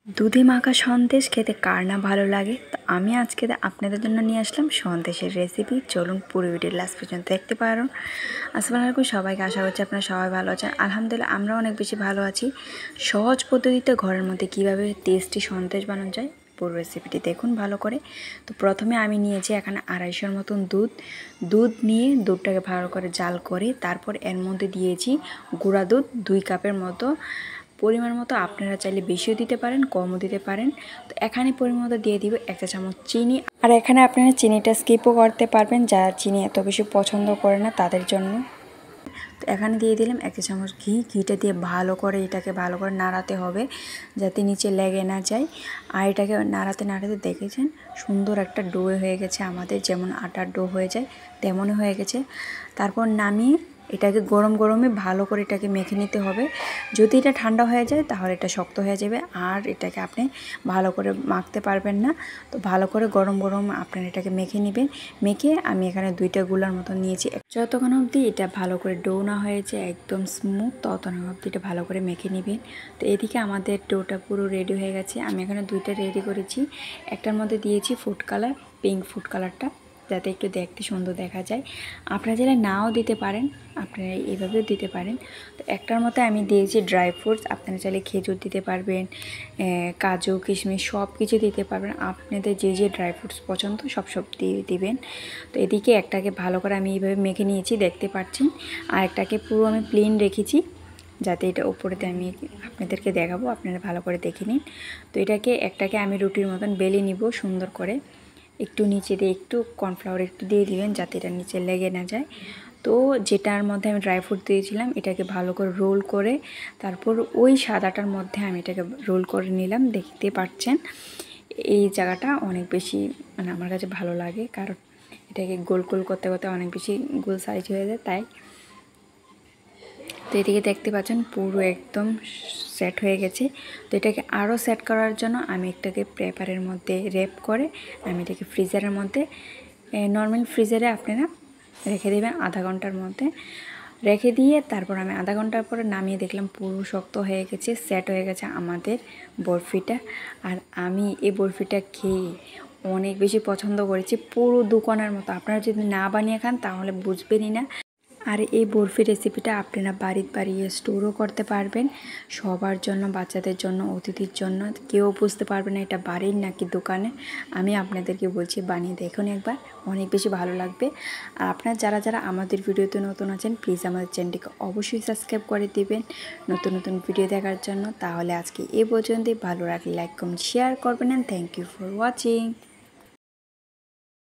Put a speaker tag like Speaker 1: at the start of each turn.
Speaker 1: দুধে মাখা সন্দেশ খেতে কার না ভালো লাগে। তো আমি আজকে আপনাদের জন্য নিয়ে আসলাম সন্দেশের রেসিপি। চলুন পুরো ভিডিও লাস্ট পর্যন্ত দেখতে পারুন। আসসালামু আলাইকুম সবাইকে, আশা করছি আপনারা সবাই ভালো আছেন। আলহামদুলিল্লাহ আমরা অনেক বেশি ভালো আছি। সহজ পদ্ধতিতে ঘরের মধ্যে কিভাবে টেস্টি সন্দেশ বানানো যায় পুরো রেসিপিটি দেখুন ভালো করে। তো প্রথমে আমি নিয়েছি এখানে 250 মতন দুধ নিয়ে দুধটাকে ভালো করে জাল করে তারপর এর মধ্যে দিয়েছি গুঁড়া দুধ 2 কাপের মতো। পরিমাণ মতো আপনারা চাইলে বেশিও দিতে পারেন, কমও দিতে পারেন। তো এখানে পরিমাণ মতো দিয়ে দিব 1 চা চামচ চিনি। আর এখানে আপনারা চিনিটা স্কিপও করতে পারবেন, যারা চিনি এত বেশি পছন্দ করে না তাদের জন্য। তো এখানে দিয়ে দিলাম 1 চা চামচ ঘিটা দিয়ে ভালো করে এটাকে ভালো করে নাড়াতে হবে যাতে নিচে লেগে না যায়। আর এটাকে নাড়াতে নাড়াতে দেখেছেন সুন্দর একটা ডো হয়ে গেছে আমাদের, যেমন আটার ডো হয়ে যায় তেমনই হয়ে গেছে। তারপর নামিয়ে এটাকে গরমে ভালো করে এটাকে মেখে নিতে হবে। যদি এটা ঠান্ডা হয়ে যায় তাহলে এটা শক্ত হয়ে যাবে আর এটাকে আপনি ভালো করে মাখতে পারবেন না। তো ভালো করে গরম আপনারা এটাকে মেখে নেবেন। মেখে আমি এখানে 2টা গুলার মতো নিয়েছি। যতক্ষণ অবধি এটা ভালো করে ডো না হয়েছে একদম স্মুথ, ততক্ষণ অবধি এটা ভালো করে মেখে নেবেন। তো এদিকে আমাদের ডোটা পুরো রেডি হয়ে গেছে। আমি এখানে 2টা রেডি করেছি। একটার মধ্যে দিয়েছি ফুড কালার, পিঙ্ক ফুড কালারটা, যাতে একটু দেখতে সুন্দর দেখা যায়। আপনারা চাইলে নাও দিতে পারেন, আপনারা এইভাবেও দিতে পারেন। তো একটার মধ্যে আমি দিয়েছি ড্রাই ফ্রুটস। আপনারা চাইলে খেজুর দিতে পারবেন, কাজু কিশমিশ সব কিছু দিতে পারবেন। আপনাদের যে ড্রাই ফ্রুটস পছন্দ সব দিয়ে দিবেন। তো এদিকে একটাকে ভালো করে আমি এইভাবে মেখে নিয়েছি, দেখতে পাচ্ছেন। আর একটাকে পুরো আমি প্লেন রেখেছি যাতে এটা উপরেতে আমি আপনাদেরকে দেখাবো, আপনারা ভালো করে দেখে নিন। তো একটাকে আমি রুটির মতন বেলে নিব সুন্দর করে। একটু নিচে দিয়ে একটু কর্নফ্লাওয়ার একটু দিয়ে দিবেন যাতে এটা নিচে লেগে না যায়। তো যেটার মধ্যে আমি ড্রাই ফ্রুট দিয়েছিলাম এটাকে ভালো করে রোল করে তারপর ওই সাদাটার মধ্যে আমি এটাকে রোল করে নিলাম। দেখতে পাচ্ছেন এই জায়গাটা অনেক বেশি আমার কাছে ভালো লাগে, কারণ এটাকে গোল করতে করতে অনেক বেশি গোল সাইজ হয়ে যায় তাই। তো এদিকে দেখতে পাচ্ছেন পুরো একদম সেট হয়ে গেছে। তো এটাকে আরও সেট করার জন্য আমি এটাকে পেপারের মধ্যে র্যাপ করে আমি এটাকে ফ্রিজারের মধ্যে, নর্মাল ফ্রিজারে আপনারা রেখে দেবেন আধা ঘন্টার মধ্যে। রেখে দিয়ে তারপর আমি আধা ঘন্টার পরে নামিয়ে দেখলাম পুরো শক্ত হয়ে গেছে, সেট হয়ে গেছে আমাদের বরফিটা। আর আমি এই বরফিটা খেয়ে অনেক বেশি পছন্দ করেছি, পুরো দোকানের মতো। আপনারা যদি না বানিয়ে খান তাহলে বুঝবেনই না। আর এই বরফি রেসিপিটা আপনারা বাড়িয়ে স্টোরও করতে পারবেন সবার জন্য, বাচ্চাদের জন্য, অতিথির জন্য। কেউ বুঝতে পারবে না এটা বাড়ির নাকি দোকানে। আমি আপনাদেরকে বলছি বানিয়ে দেখুন একবার, অনেক বেশি ভালো লাগবে। আর আপনারা যারা আমাদের ভিডিওতে নতুন আছেন প্লিজ আমাদের চ্যানেলটিকে অবশ্যই সাবস্ক্রাইব করে দিবেন নতুন ভিডিও দেখার জন্য। তাহলে আজকে এই পর্যন্তই। ভালো লাগলে লাইক কমেন্ট শেয়ার করবেন। And thank you for watching.